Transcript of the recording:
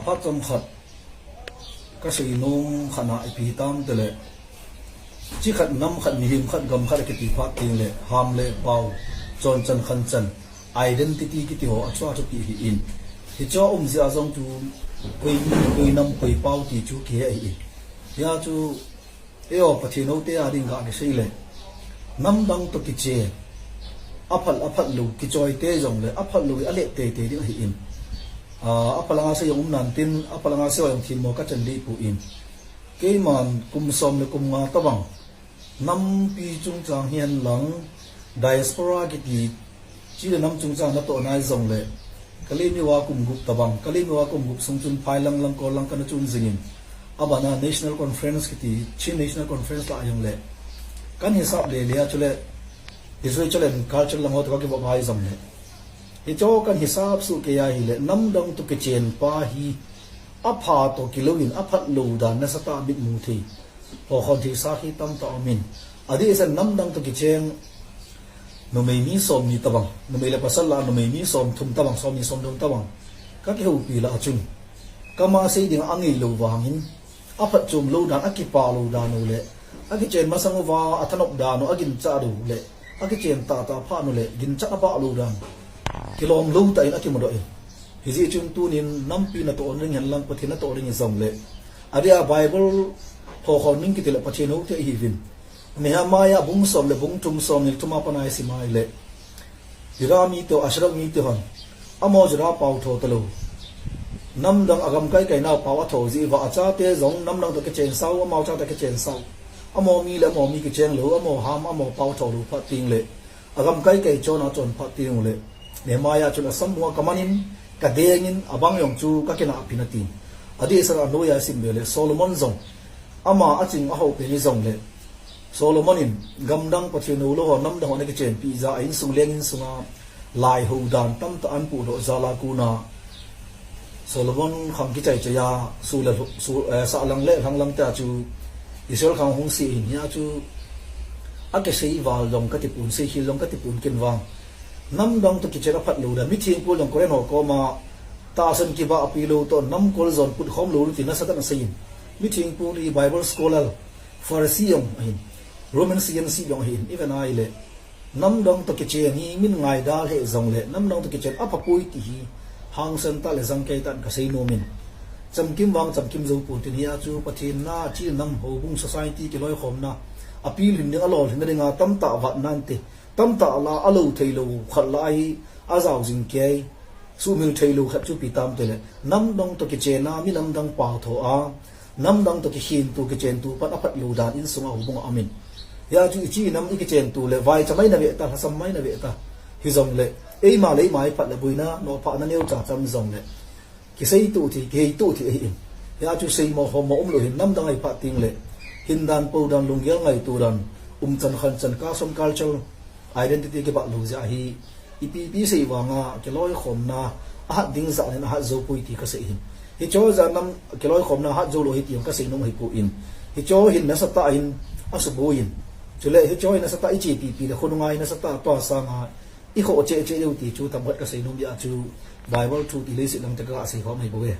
พัดจมขัดก็สีนุ่มขนาดปีตามแต่เลยที่ขัดน้ำขัดมีหิมขัดกำขัดกิติพัดทิ้งเลยหามเลยเบาจนจันขันจันidentity กิติหัวอัศวะจุดที่อินที่เจ้าเสียจงจูคุยน้ำคุยเป้าที่จูเกี่ยอินยาจูปะเทโนเตียดิ่งกันใช่เลยน้ำดังตุกิเจอภัลลูกิจอยเตจงเลยอภัลลูอเล็เตดิ่งอินอภัลงาเสียงนันตินอภัลงาเสียงทีมโมกัจจันดีปูอินเกี่ยมันกุมสมเลยกุมงาตะบังน้ำปีจุงจางเฮียนหลังไดสปอรากิติจีนน้ำจุงจางนัตโตนายจงเลยกะลิมีว่ากุมกุบตะบังกะลิมีว่ากุมกุบสงจุนภายลังกอลังกันจุนจิงินอาบานา national conference กิติชิน national conference ละยังเลยกันฮิสับเลยชุเลอิสราเอล culture ลังหัวตัวกิบว่าจงเลยฮิโจกันฮิสับสุเกียฮิเลน้ำดังตุกเจนปาฮีอภาโตกิโลวินอภัลลูดานนัสตาบิดมูทีพอคนที่สาฮิตัมตามินอดีตสันน้ำดังตุกเจนโนไม่มีสมมีตะบังโนไม่เลปัสลาโนไม่มีสมทุมตะบังสมมีสมดงตะบังก็เกี่ยวปีละจุนก็มาเสียดิ่งอังอีลูวางินอภัลจุมลูดานอักิปาลูดานูเลอักิเจนมาสังวาอัตนบดานูอักินจาดูเลอักิเจนตาพานูเลกินจักรปาลูดานกิโลมลูตาอินอักิมดอยฮิจิจุนตูนินน้ำปีนัตโตอริงเห็นลังปะเทนัตโตอริงส่งเลยอดีตไบเบิลพอคนนิ่งกิติละปะเทนุที่ฮิวินเมื่อมายาบุ้งสมเลยบุ้งจุมสมเลยทุมาปนายสิมาเลยยิรามีตัวอัชรักมีตัวหันอโมจราเป่าโทตลูน้ำดังอากำไก่ไก่น่าเป่าโทจีว่าอาจารย์เตจงน้ำดังตะเกจเชนเศร้าอโมจ้าตะเกจเชนเศร้าอโมมีเลยอโมมีกิจเชนหรืออโมหามอโมเป่าโทลูพัดติงเลยอากำไก่ไก่โจนาจนพัดติงเลยเมื่อมายาจุลสัมมัวกามันินกระเดียงินอบางยองจูก็แค่น่าพินาทีอดีตสระโนยาสิมเบลโซโลมอนซงอามาอาจิงอาหูเป็นซงเลยโซโลมอนินกำดังปัจจุบันโลหะน้ำดังวันนี้เจนปีจ่าอินสุงเลี้ยงอินสุงาลายหูดานตั้มตะอันปูโดจาลากูนาโซโลมอนขังกิจใจจะยาสูเลสูสะลังเล่ขังลังแต่จูอิสราเอลขังหงสีหินยาจูอาเกษีวาลงกติปุนสีหิลงกติปุนกินวางน้ำดังตุกิจระพัดลูดามิทิงปูลงโคเรนโฮก็มาตาสันกิบะอภิโลตน้ำโคลซอนปุดขอมลูรุตินัสตันสีมิทิงปูลีไบเบิลสโคลล์ฟาริซียงหินRoman CNC yang hin even ai le nam dong to kichen hi min ngai dal he zong le nam dong to kichen apa pui ti hi hang san ta le zang kai tan ka sei no min cham kim wang cham kim zo pu tin hi a chu pathin na chi nam ho bung society ki loi khom na apil hin ding alol hin ding a tam ta wat nan te tam ta la alo thailo khat lai a zaw jing ke su mil thailo khat chu pi tam te le nam dong to kichen na mi nam dang pa tho a nam dang to ki hin tu kichen tu pat apat lu dan in sunga hu bung amin ya chu chi nam ik chen tu le vai chamai na ve ta hasam mai na ve ta hi zong le ei ma le mai phat le buina no pha na neu cha cham zong le ki sei tu thi ke tu thi ei ya chu sei mo ho mo lo hin nam dang ai phat ting le hin dan po dan lung yel ngai tu dan chan khan chan ka som culture identity ke ba lu ja hi ipi pi sei wa nga ke loi khom na a ding za ne ha zo pui ti ka sei hin hi cho za nam ke loi khom na ha zo lo hi ti ka sei no hi pu in hi cho hin na sa ta in asubuin chule hi choi na sata ichi pi da khunungai na sata to sanga i kho che che uti chu tam hat ka sei nom ya chu bible thu ti le si lang ta ka sei ho mai bo we